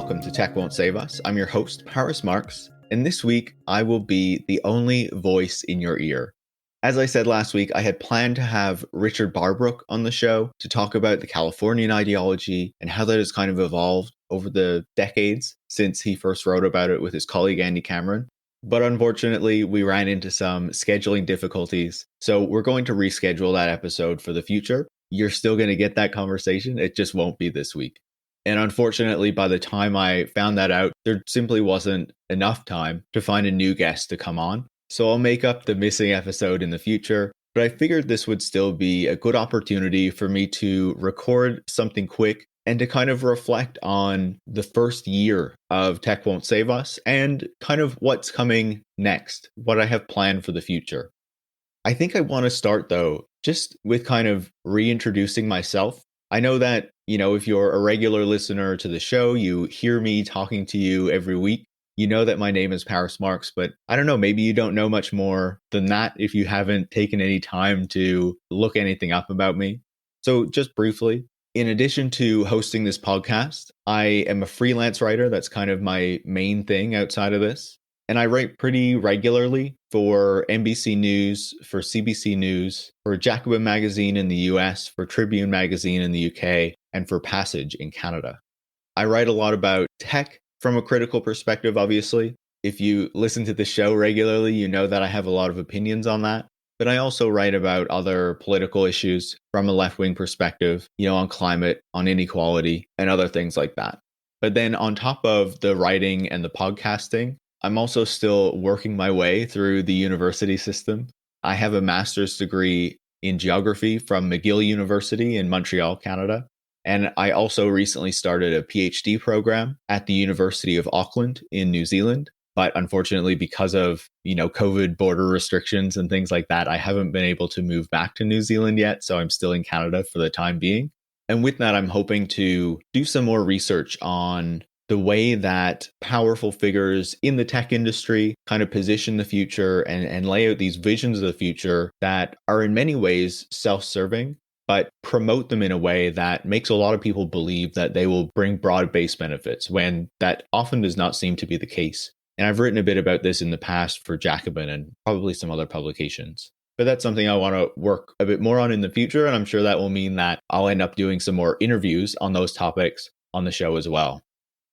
Welcome to Tech Won't Save Us. I'm your host, Marx, and this week I will be the only voice in your ear. As I said last week, I had planned to have Richard Barbrook on the show to talk about the Californian ideology and how that has kind of evolved over the decades since he first wrote about it with his colleague Andy Cameron. But unfortunately, we ran into some scheduling difficulties, so we're going to reschedule that episode for the future. You're still going to get that conversation, it just won't be this week. And unfortunately, by the time I found that out, there simply wasn't enough time to find a new guest to come on. So I'll make up the missing episode in the future, but I figured this would still be a good opportunity for me to record something quick and to kind of reflect on the first year of Tech Won't Save Us and kind of what's coming next, what I have planned for the future. I think I want to start, though, just with kind of reintroducing myself. I know that, if you're a regular listener to the show, you hear me talking to you every week. You know that my name is Marx, but I don't know, maybe you don't know much more than that if you haven't taken any time to look anything up about me. So just briefly, in addition to hosting this podcast, I am a freelance writer. That's kind of my main thing outside of this. And I write pretty regularly for NBC News, for CBC News, for Jacobin Magazine in the US, for Tribune Magazine in the UK, and for Passage in Canada. I write a lot about tech from a critical perspective, obviously. If you listen to the show regularly, you know that I have a lot of opinions on that. But I also write about other political issues from a left-wing perspective, on climate, on inequality, and other things like that. But then on top of the writing and the podcasting, I'm also still working my way through the university system. I have a master's degree in geography from McGill University in Montreal, Canada. And I also recently started a PhD program at the University of Auckland in New Zealand. But unfortunately, because of, COVID border restrictions and things like that, I haven't been able to move back to New Zealand yet. So I'm still in Canada for the time being. And with that, I'm hoping to do some more research on the way that powerful figures in the tech industry kind of position the future and lay out these visions of the future that are in many ways self-serving, but promote them in a way that makes a lot of people believe that they will bring broad-based benefits when that often does not seem to be the case. And I've written a bit about this in the past for Jacobin and probably some other publications. But that's something I want to work a bit more on in the future. And I'm sure that will mean that I'll end up doing some more interviews on those topics on the show as well.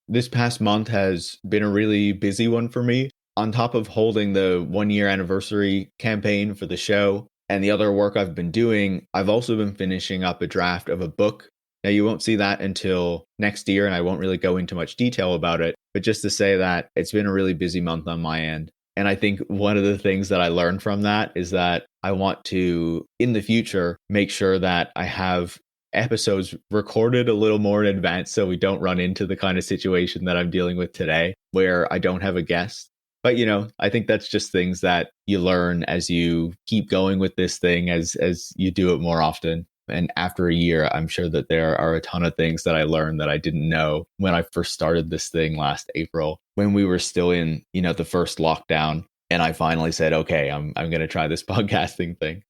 This past month has been a really busy one for me. On top of holding the 1-year anniversary campaign for the show and the other work I've been doing, I've also been finishing up a draft of a book. Now, you won't see that until next year, and I won't really go into much detail about it, but just to say that it's been a really busy month on my end. And I think one of the things that I learned from that is that I want to, in the future, make sure that I have episodes recorded a little more in advance so we don't run into the kind of situation that I'm dealing with today where I don't have a guest. But, I think that's just things that you learn as you keep going with this thing, as you do it more often. And after a year, I'm sure that there are a ton of things that I learned that I didn't know when I first started this thing last April, when we were still in, the first lockdown. And I finally said, okay, I'm going to try this podcasting thing.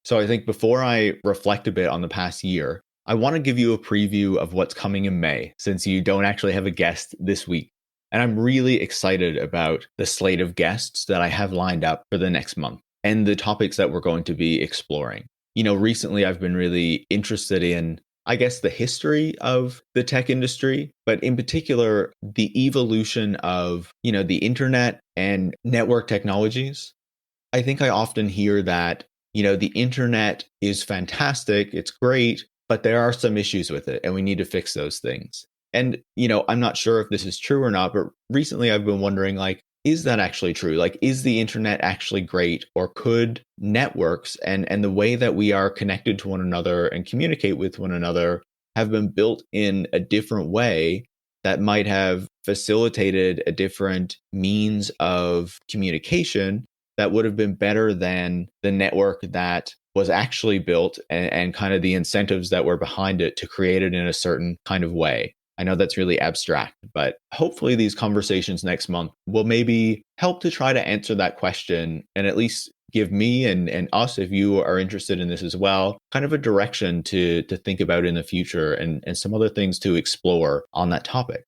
So I think before I reflect a bit on the past year, I want to give you a preview of what's coming in May, since you don't actually have a guest this week. And I'm really excited about the slate of guests that I have lined up for the next month and the topics that we're going to be exploring. Recently I've been really interested in, I guess, the history of the tech industry, but in particular, the evolution of, the internet and network technologies. I think I often hear that, the internet is fantastic, it's great, but there are some issues with it and we need to fix those things. And, I'm not sure if this is true or not, but recently I've been wondering, is that actually true? Is the internet actually great? Or could networks and the way that we are connected to one another and communicate with one another have been built in a different way that might have facilitated a different means of communication that would have been better than the network that was actually built and kind of the incentives that were behind it to create it in a certain kind of way? I know that's really abstract, but hopefully these conversations next month will maybe help to try to answer that question and at least give me and us, if you are interested in this as well, kind of a direction to think about in the future and some other things to explore on that topic.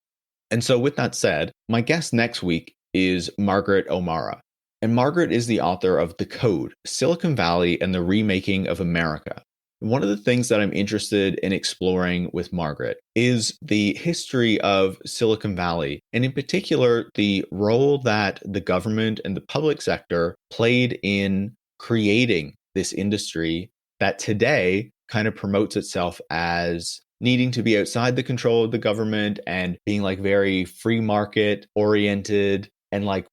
And so, with that said, my guest next week is Margaret O'Mara. And Margaret is the author of The Code, Silicon Valley and the Remaking of America. One of the things that I'm interested in exploring with Margaret is the history of Silicon Valley, and in particular, the role that the government and the public sector played in creating this industry that today kind of promotes itself as needing to be outside the control of the government and being like very free market oriented and like,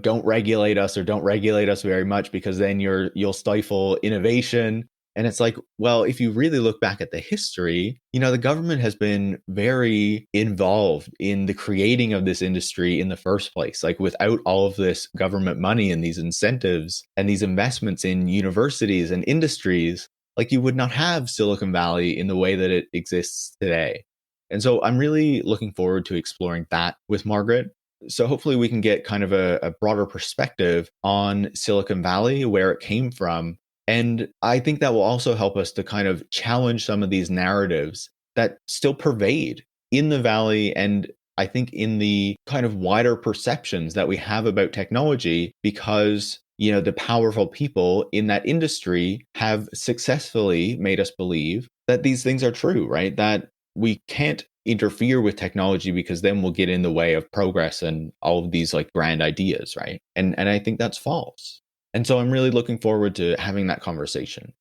don't regulate us or don't regulate us very much because then you'll stifle innovation. And it's like, well, if you really look back at the history, the government has been very involved in the creating of this industry in the first place. Like without all of this government money and these incentives and these investments in universities and industries, like you would not have Silicon Valley in the way that it exists today. And so I'm really looking forward to exploring that with Margaret. So hopefully we can get kind of a broader perspective on Silicon Valley, where it came from. And I think that will also help us to kind of challenge some of these narratives that still pervade in the Valley and I think in the kind of wider perceptions that we have about technology, because the powerful people in that industry have successfully made us believe that these things are true, right? That we can't interfere with technology because then we'll get in the way of progress and all of these like grand ideas, right? And I think that's false. And so I'm really looking forward to having that conversation.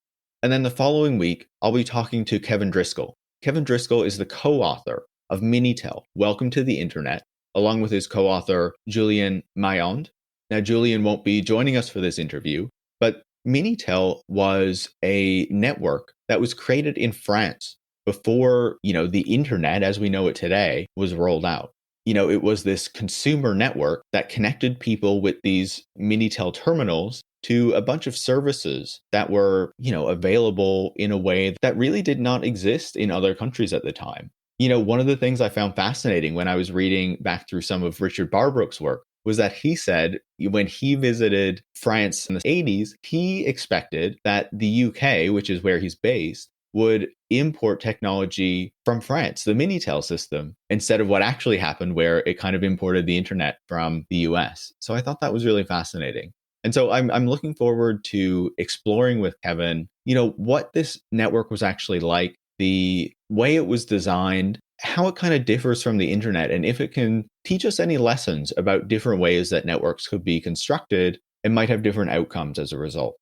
And then the following week, I'll be talking to Kevin Driscoll. Kevin Driscoll is the co-author of Minitel, Welcome to the Internet, along with his co-author, Julien Mayond. Now, Julien won't be joining us for this interview, but Minitel was a network that was created in France before, the internet as we know it today was rolled out. It was this consumer network that connected people with these Minitel terminals to a bunch of services that were, available in a way that really did not exist in other countries at the time. One of the things I found fascinating when I was reading back through some of Richard Barbrook's work was that he said when he visited France in the 80s, he expected that the UK, which is where he's based, would import technology from France, the Minitel system, instead of what actually happened, where it kind of imported the internet from the US. So I thought that was really fascinating. And so I'm looking forward to exploring with Kevin, what this network was actually like, the way it was designed, how it kind of differs from the internet, and if it can teach us any lessons about different ways that networks could be constructed and might have different outcomes as a result.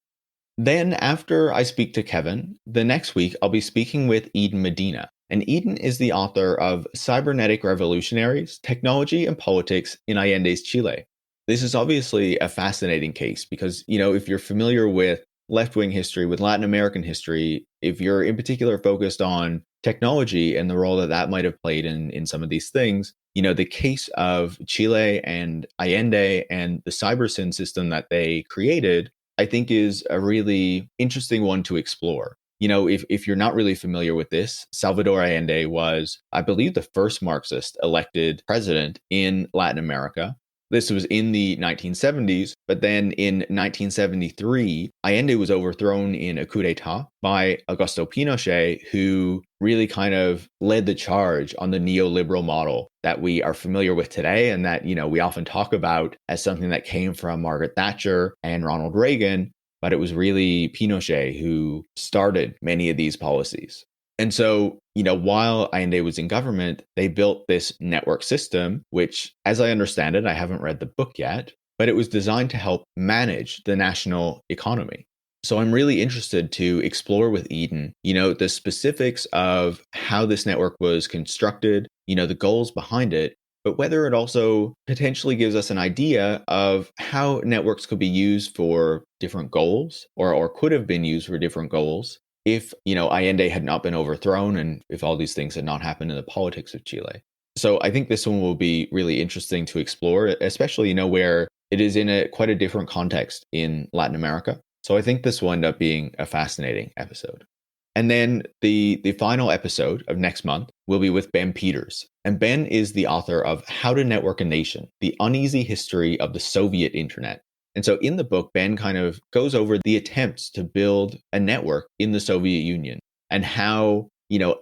Then after I speak to Kevin, the next week I'll be speaking with Eden Medina. And Eden is the author of Cybernetic Revolutionaries, Technology and Politics in Allende's Chile. This is obviously a fascinating case because, if you're familiar with left-wing history, with Latin American history, if you're in particular focused on technology and the role that that might have played in some of these things, the case of Chile and Allende and the cybersyn system that they created, I think is a really interesting one to explore. If you're not really familiar with this, Salvador Allende was, I believe, the first Marxist elected president in Latin America. This was in the 1970s, but then in 1973, Allende was overthrown in a coup d'etat by Augusto Pinochet, who really kind of led the charge on the neoliberal model that we are familiar with today and that, we often talk about as something that came from Margaret Thatcher and Ronald Reagan, but it was really Pinochet who started many of these policies. And so, while Allende was in government, they built this network system, which, as I understand it, I haven't read the book yet, but it was designed to help manage the national economy. So I'm really interested to explore with Eden, the specifics of how this network was constructed, the goals behind it, but whether it also potentially gives us an idea of how networks could be used for different goals or could have been used for different goals if, Allende had not been overthrown and if all these things had not happened in the politics of Chile. So I think this one will be really interesting to explore, especially, where it is in quite a different context in Latin America. So I think this will end up being a fascinating episode. And then the final episode of next month will be with Ben Peters. And Ben is the author of How to Network a Nation, The Uneasy History of the Soviet Internet. And so in the book, Ben kind of goes over the attempts to build a network in the Soviet Union and how,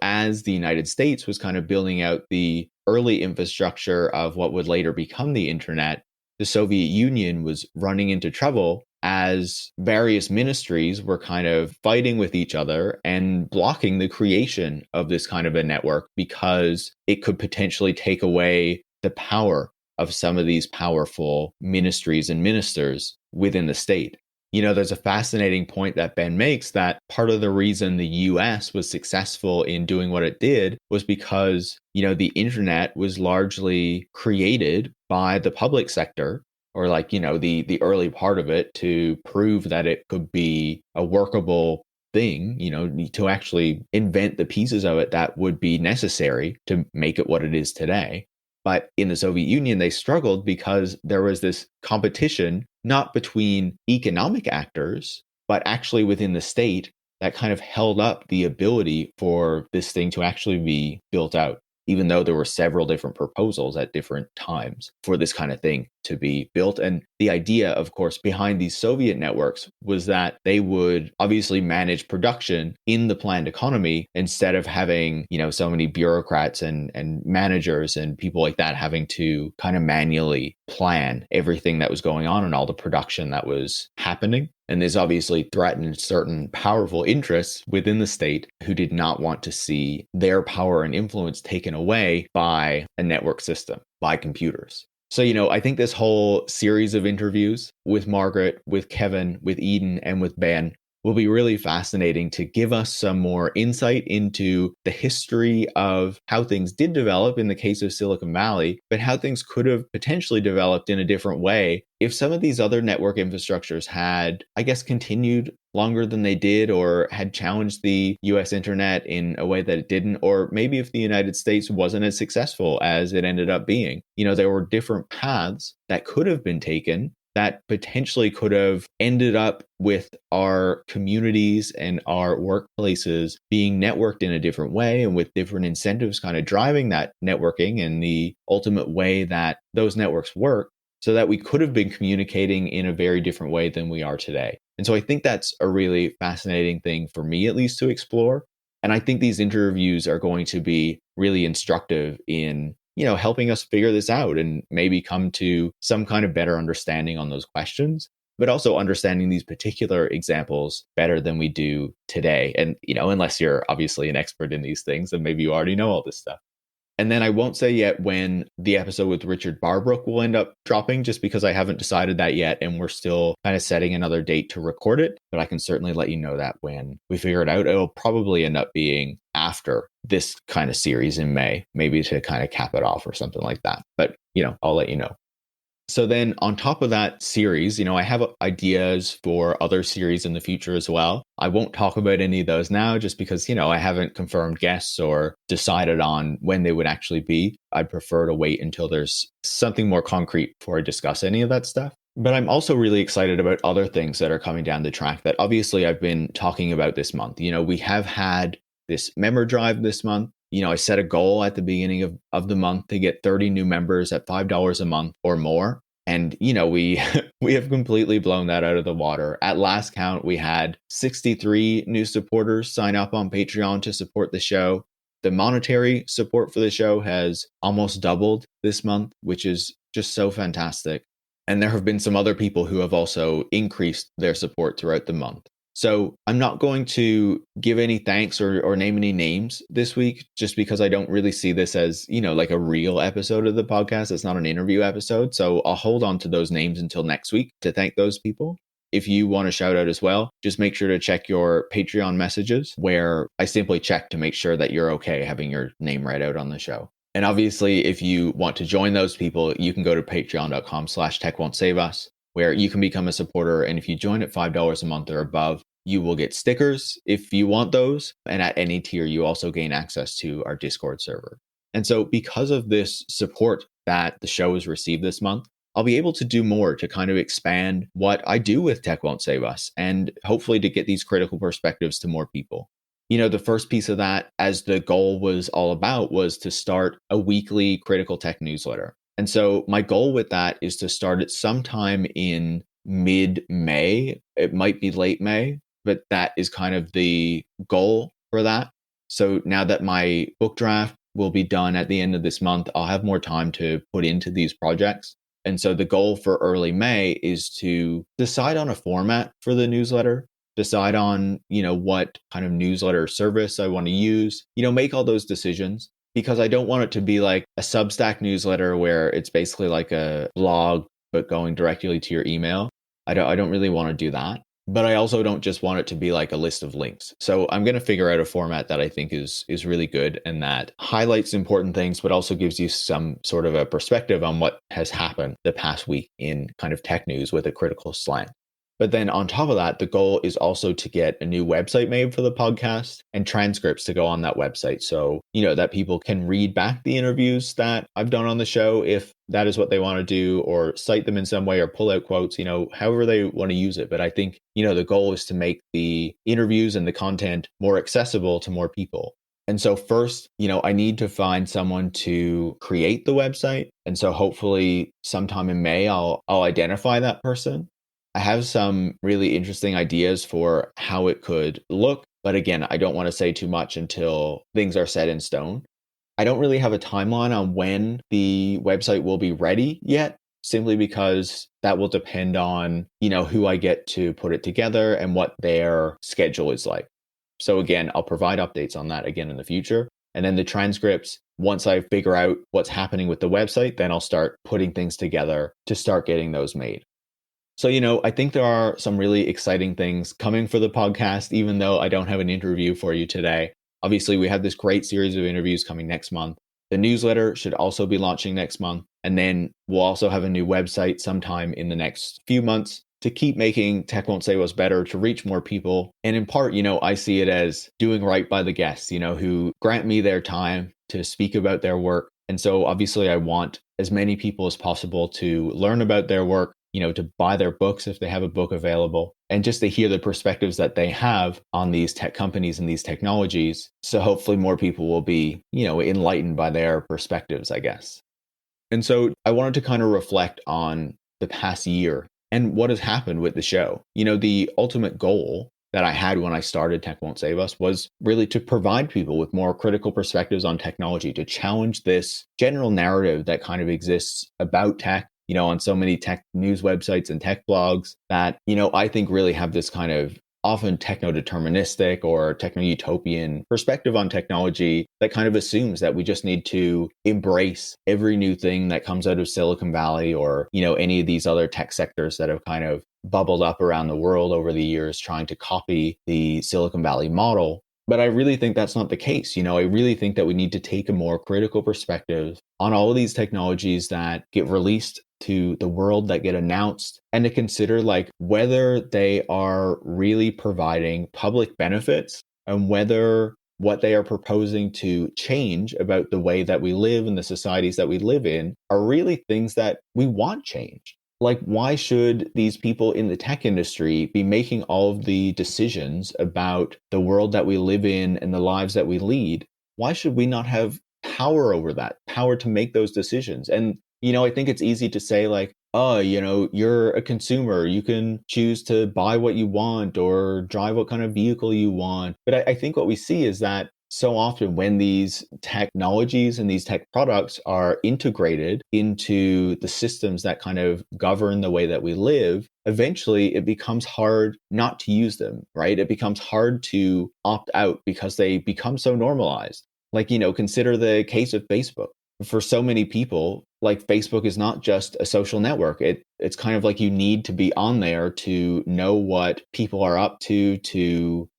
as the United States was kind of building out the early infrastructure of what would later become the internet, the Soviet Union was running into trouble as various ministries were kind of fighting with each other and blocking the creation of this kind of a network because it could potentially take away the power of some of these powerful ministries and ministers within the state. There's a fascinating point that Ben makes that part of the reason the US was successful in doing what it did was because, the internet was largely created by the public sector, or the early part of it, to prove that it could be a workable thing, to actually invent the pieces of it that would be necessary to make it what it is today. But in the Soviet Union, they struggled because there was this competition, not between economic actors, but actually within the state, that kind of held up the ability for this thing to actually be built out, even though there were several different proposals at different times for this kind of thing to be built. And the idea, of course, behind these Soviet networks was that they would obviously manage production in the planned economy instead of having, so many bureaucrats and managers and people like that having to kind of manually plan everything that was going on and all the production that was happening. And this obviously threatened certain powerful interests within the state who did not want to see their power and influence taken away by a network system, by computers. So, I think this whole series of interviews with Margaret, with Kevin, with Eden, and with Ben will be really fascinating to give us some more insight into the history of how things did develop in the case of Silicon Valley, but how things could have potentially developed in a different way if some of these other network infrastructures had, I guess, continued longer than they did, or had challenged the US internet in a way that it didn't, or maybe if the United States wasn't as successful as it ended up being. There were different paths that could have been taken that potentially could have ended up with our communities and our workplaces being networked in a different way, and with different incentives kind of driving that networking and the ultimate way that those networks work, so that we could have been communicating in a very different way than we are today. And so I think that's a really fascinating thing for me, at least, to explore. And I think these interviews are going to be really instructive in helping us figure this out and maybe come to some kind of better understanding on those questions, but also understanding these particular examples better than we do today. And, unless you're obviously an expert in these things, then maybe you already know all this stuff. And then I won't say yet when the episode with Richard Barbrook will end up dropping, just because I haven't decided that yet. And we're still kind of setting another date to record it. But I can certainly let you know that when we figure it out. It'll probably end up being after this kind of series in May, maybe to kind of cap it off or something like that. But, I'll let you know. So then on top of that series, I have ideas for other series in the future as well. I won't talk about any of those now just because, I haven't confirmed guests or decided on when they would actually be. I'd prefer to wait until there's something more concrete before I discuss any of that stuff. But I'm also really excited about other things that are coming down the track that obviously I've been talking about this month. We have had this member drive this month. I set a goal at the beginning of the month to get 30 new members at $5 a month or more. And, we have completely blown that out of the water. At last count, we had 63 new supporters sign up on Patreon to support the show. The monetary support for the show has almost doubled this month, which is just so fantastic. And there have been some other people who have also increased their support throughout the month. So I'm not going to give any thanks or name any names this week, just because I don't really see this as, like a real episode of the podcast. It's not an interview episode. So I'll hold on to those names until next week to thank those people. If you want a shout out as well, just make sure to check your Patreon messages, where I simply check to make sure that you're okay having your name read out on the show. And obviously, if you want to join those people, you can go to patreon.com/techwon'tsave-us, where you can become a supporter. And if you join at $5 a month or above, you will get stickers if you want those. And at any tier, you also gain access to our Discord server. And so because of this support that the show has received this month, I'll be able to do more to kind of expand what I do with Tech Won't Save Us, and hopefully to get these critical perspectives to more people. The first piece of that, as the goal was all about, was to start a weekly critical tech newsletter. And so my goal with that is to start it sometime in mid-May. It might be late May, but that is kind of the goal for that. So now that my book draft will be done at the end of this month, I'll have more time to put into these projects. And so the goal for early May is to decide on a format for the newsletter, decide on, what kind of newsletter service I want to use, make all those decisions, because I don't want it to be like a Substack newsletter where it's basically like a blog but going directly to your email. I don't really want to do that. But I also don't just want it to be like a list of links. So I'm going to figure out a format that I think is really good and that highlights important things, but also gives you some sort of a perspective on what has happened the past week in kind of tech news with a critical slant. But then on top of that, the goal is also to get a new website made for the podcast and transcripts to go on that website. So, that people can read back the interviews that I've done on the show if that is what they want to do, or cite them in some way or pull out quotes, however they want to use it. But I think, the goal is to make the interviews and the content more accessible to more people. And so first, I need to find someone to create the website. And so hopefully sometime in May, I'll identify that person. I have some really interesting ideas for how it could look. But again, I don't want to say too much until things are set in stone. I don't really have a timeline on when the website will be ready yet, simply because that will depend on, who I get to put it together and what their schedule is like. So again, I'll provide updates on that again in the future. And then the transcripts, once I figure out what's happening with the website, then I'll start putting things together to start getting those made. So, I think there are some really exciting things coming for the podcast, even though I don't have an interview for you today. Obviously, we have this great series of interviews coming next month. The newsletter should also be launching next month. And then we'll also have a new website sometime in the next few months to keep making Tech Won't Save Us better, to reach more people. And in part, I see it as doing right by the guests, who grant me their time to speak about their work. And so obviously I want as many people as possible to learn about their work, to buy their books if they have a book available, and just to hear the perspectives that they have on these tech companies and these technologies. So hopefully more people will be, enlightened by their perspectives, I guess. And so I wanted to kind of reflect on the past year and what has happened with the show. The ultimate goal that I had when I started Tech Won't Save Us was really to provide people with more critical perspectives on technology, to challenge this general narrative that kind of exists about tech, on so many tech news websites and tech blogs that, I think really have this kind of often techno-deterministic or techno-utopian perspective on technology that kind of assumes that we just need to embrace every new thing that comes out of Silicon Valley or, any of these other tech sectors that have kind of bubbled up around the world over the years trying to copy the Silicon Valley model. But I really think that's not the case. I really think that we need to take a more critical perspective on all of these technologies that get released to the world, that get announced, and to consider whether they are really providing public benefits and whether what they are proposing to change about the way that we live and the societies that we live in are really things that we want changed. Why should these people in the tech industry be making all of the decisions about the world that we live in and the lives that we lead? Why should we not have power over that, power to make those decisions? And, I think it's easy to say you're a consumer. You can choose to buy what you want or drive what kind of vehicle you want. But I think what we see is that so often when these technologies and these tech products are integrated into the systems that kind of govern the way that we live, eventually it becomes hard not to use them, right? It becomes hard to opt out because they become so normalized. Consider the case of Facebook. For so many people, Facebook is not just a social network. It's kind of you need to be on there to know what people are up to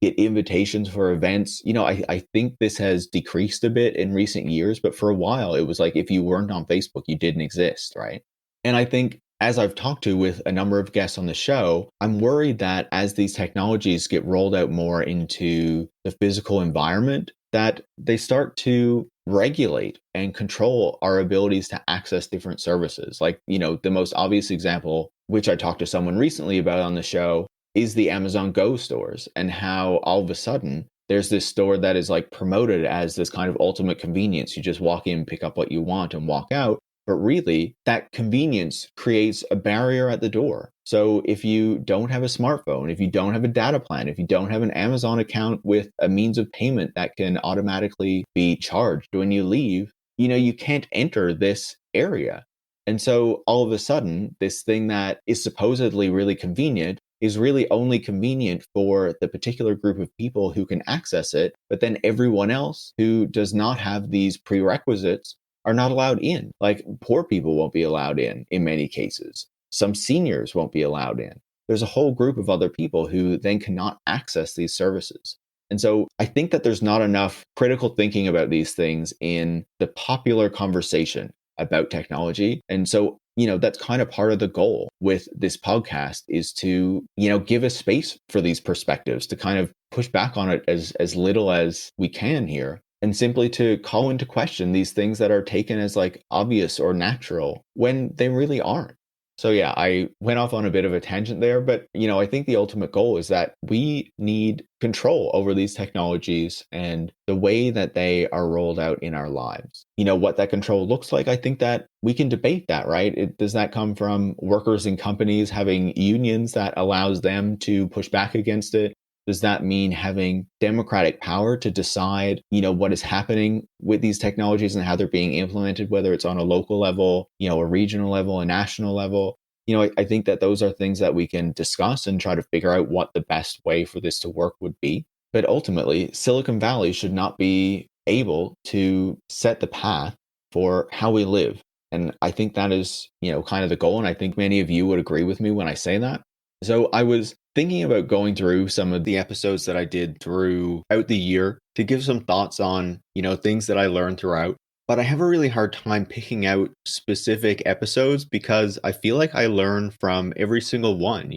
get invitations for events. I think this has decreased a bit in recent years, but for a while it was if you weren't on Facebook, you didn't exist, right? And I think as I've talked to with a number of guests on the show, I'm worried that as these technologies get rolled out more into the physical environment, that they start to regulate and control our abilities to access different services. The most obvious example, which I talked to someone recently about on the show, is the Amazon Go stores, and how all of a sudden there's this store that is promoted as this kind of ultimate convenience. You just walk in, pick up what you want and walk out. But really, that convenience creates a barrier at the door. So if you don't have a smartphone, if you don't have a data plan, if you don't have an Amazon account with a means of payment that can automatically be charged when you leave, you can't enter this area. And so all of a sudden, this thing that is supposedly really convenient is really only convenient for the particular group of people who can access it. But then everyone else who does not have these prerequisites are not allowed in. Like poor people won't be allowed in many cases. Some seniors won't be allowed in. There's a whole group of other people who then cannot access these services. And so I think that there's not enough critical thinking about these things in the popular conversation about technology. And so, that's kind of part of the goal with this podcast is to, give a space for these perspectives to kind of push back on it as little as we can here. And simply to call into question these things that are taken as like obvious or natural when they really aren't. So yeah, I went off on a bit of a tangent there, but I think the ultimate goal is that we need control over these technologies and the way that they are rolled out in our lives. What that control looks like, I think that we can debate that, right? Does that come from workers in companies having unions that allows them to push back against it? Does that mean having democratic power to decide, what is happening with these technologies and how they're being implemented, whether it's on a local level, a regional level, a national level? I think that those are things that we can discuss and try to figure out what the best way for this to work would be. But ultimately, Silicon Valley should not be able to set the path for how we live. And I think that is, kind of the goal. And I think many of you would agree with me when I say that. So I was thinking about going through some of the episodes that I did throughout the year to give some thoughts on, things that I learned throughout. But I have a really hard time picking out specific episodes because I feel like I learn from every single one,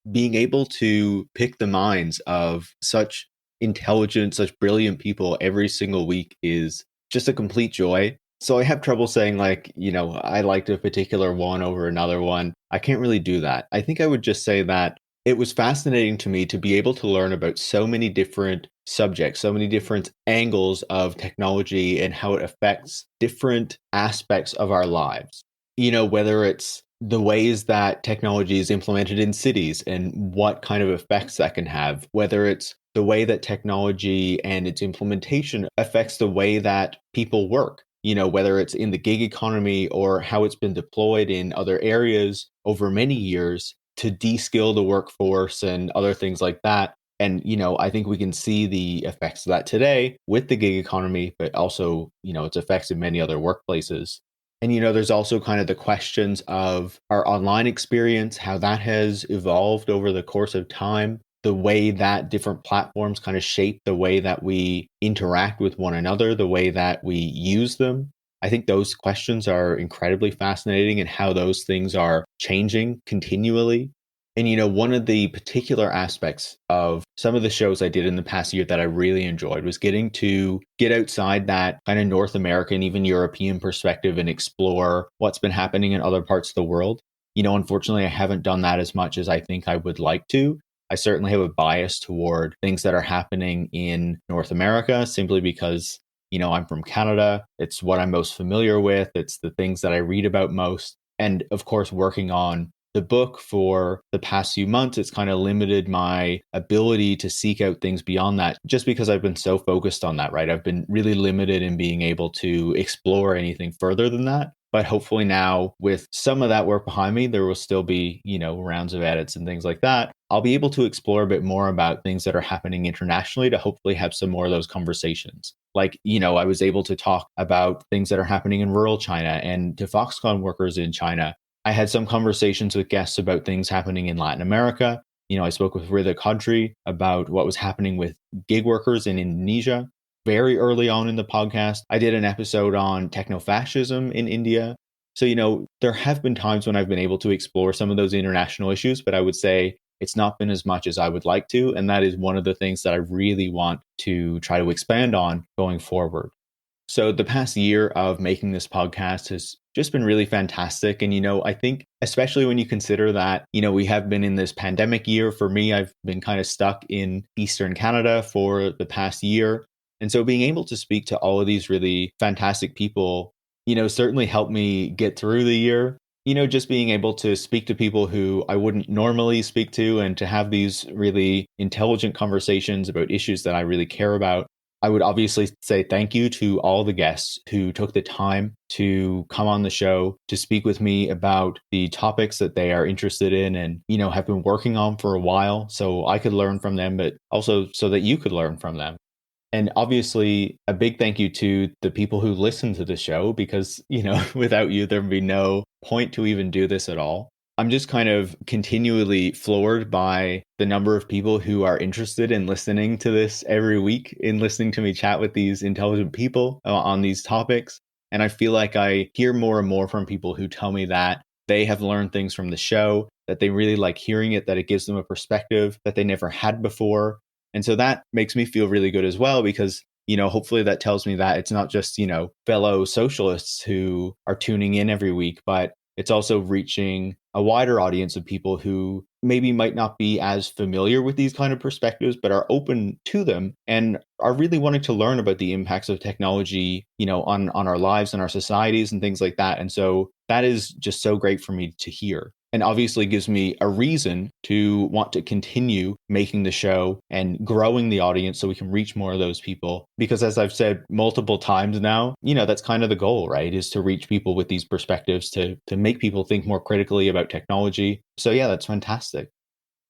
being able to pick the minds of such intelligent, such brilliant people every single week is just a complete joy. So I have trouble saying like, I liked a particular one over another one. I can't really do that. I think I would just say that it was fascinating to me to be able to learn about so many different subjects, so many different angles of technology and how it affects different aspects of our lives. Whether it's the ways that technology is implemented in cities and what kind of effects that can have, whether it's the way that technology and its implementation affects the way that people work. Whether it's in the gig economy or how it's been deployed in other areas over many years to de-skill the workforce and other things like that. And, I think we can see the effects of that today with the gig economy, but also, its effects in many other workplaces. And, there's also kind of the questions of our online experience, how that has evolved over the course of time, the way that different platforms kind of shape the way that we interact with one another, the way that we use them. I think those questions are incredibly fascinating and how those things are changing continually. And, one of the particular aspects of some of the shows I did in the past year that I really enjoyed was getting to get outside that kind of North American, even European perspective and explore what's been happening in other parts of the world. Unfortunately, I haven't done that as much as I think I would like to. I certainly have a bias toward things that are happening in North America simply because I'm from Canada. It's what I'm most familiar with. It's the things that I read about most. And of course, working on the book for the past few months, it's kind of limited my ability to seek out things beyond that just because I've been so focused on that, right? I've been really limited in being able to explore anything further than that. But hopefully now with some of that work behind me, there will still be, rounds of edits and things like that. I'll be able to explore a bit more about things that are happening internationally to hopefully have some more of those conversations. Like, I was able to talk about things that are happening in rural China and to Foxconn workers in China. I had some conversations with guests about things happening in Latin America. I spoke with Rida Kadri about what was happening with gig workers in Indonesia. Very early on in the podcast, I did an episode on techno-fascism in India. So, there have been times when I've been able to explore some of those international issues, but I would say it's not been as much as I would like to. And that is one of the things that I really want to try to expand on going forward. So the past year of making this podcast has just been really fantastic. And, I think especially when you consider that, we have been in this pandemic year. For me, I've been kind of stuck in Eastern Canada for the past year. And so being able to speak to all of these really fantastic people, certainly helped me get through the year. Just being able to speak to people who I wouldn't normally speak to and to have these really intelligent conversations about issues that I really care about. I would obviously say thank you to all the guests who took the time to come on the show to speak with me about the topics that they are interested in and, have been working on for a while so I could learn from them, but also so that you could learn from them. And obviously, a big thank you to the people who listen to the show because, without you, there'd be no point to even do this at all. I'm just kind of continually floored by the number of people who are interested in listening to this every week, in listening to me chat with these intelligent people on these topics. And I feel like I hear more and more from people who tell me that they have learned things from the show, that they really like hearing it, that it gives them a perspective that they never had before. And so that makes me feel really good as well, because, hopefully that tells me that it's not just, fellow socialists who are tuning in every week, but it's also reaching a wider audience of people who maybe might not be as familiar with these kind of perspectives, but are open to them and are really wanting to learn about the impacts of technology, on our lives and our societies and things like that. And so that is just so great for me to hear. And obviously gives me a reason to want to continue making the show and growing the audience so we can reach more of those people. Because as I've said multiple times now, that's kind of the goal, right? Is to reach people with these perspectives, to make people think more critically about technology. So yeah, that's fantastic.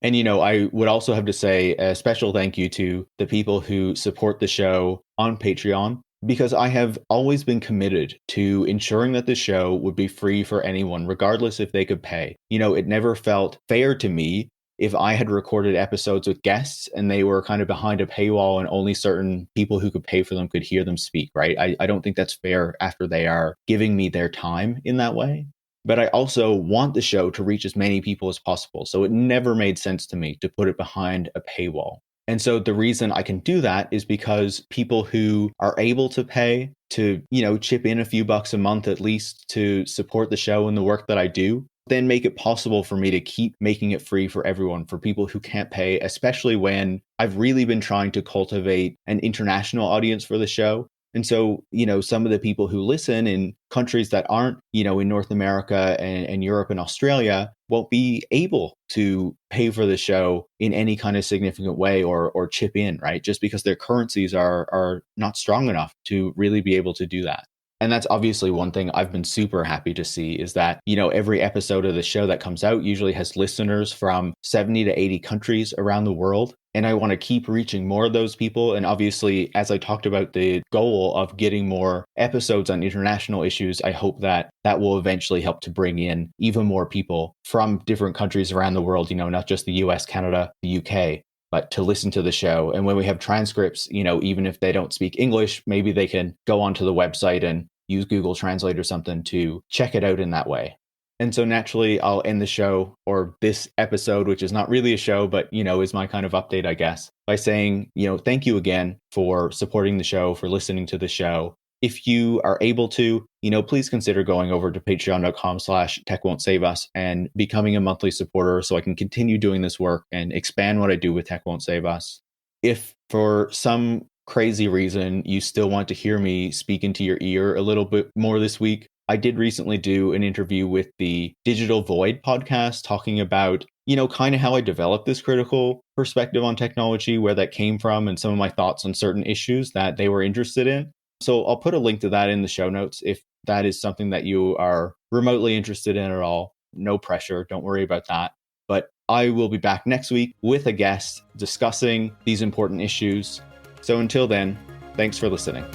And, I would also have to say a special thank you to the people who support the show on Patreon, because I have always been committed to ensuring that the show would be free for anyone, regardless if they could pay. It never felt fair to me if I had recorded episodes with guests and they were kind of behind a paywall and only certain people who could pay for them could hear them speak, right? I don't think that's fair after they are giving me their time in that way. But I also want the show to reach as many people as possible. So it never made sense to me to put it behind a paywall. And so the reason I can do that is because people who are able to pay to, chip in a few bucks a month at least to support the show and the work that I do, then make it possible for me to keep making it free for everyone, for people who can't pay, especially when I've really been trying to cultivate an international audience for the show. And so, some of the people who listen in countries that aren't, in North America and Europe and Australia won't be able to pay for the show in any kind of significant way or chip in, right? Just because their currencies are not strong enough to really be able to do that. And that's obviously one thing I've been super happy to see is that, every episode of the show that comes out usually has listeners from 70 to 80 countries around the world. And I want to keep reaching more of those people. And obviously, as I talked about the goal of getting more episodes on international issues, I hope that that will eventually help to bring in even more people from different countries around the world, not just the US, Canada, the UK, but to listen to the show. And when we have transcripts, even if they don't speak English, maybe they can go onto the website and use Google Translate or something to check it out in that way. And so naturally, I'll end the show, or this episode, which is not really a show, but, is my kind of update, I guess, by saying, thank you again for supporting the show, for listening to the show. If you are able to, please consider going over to patreon.com/techwon'tsave-us and becoming a monthly supporter so I can continue doing this work and expand what I do with Tech Won't Save Us. If for some crazy reason you still want to hear me speak into your ear a little bit more this week, I did recently do an interview with the Digital Void podcast talking about, kind of how I developed this critical perspective on technology, where that came from, and some of my thoughts on certain issues that they were interested in. So I'll put a link to that in the show notes if that is something that you are remotely interested in at all. No pressure. Don't worry about that. But I will be back next week with a guest discussing these important issues. So until then, thanks for listening.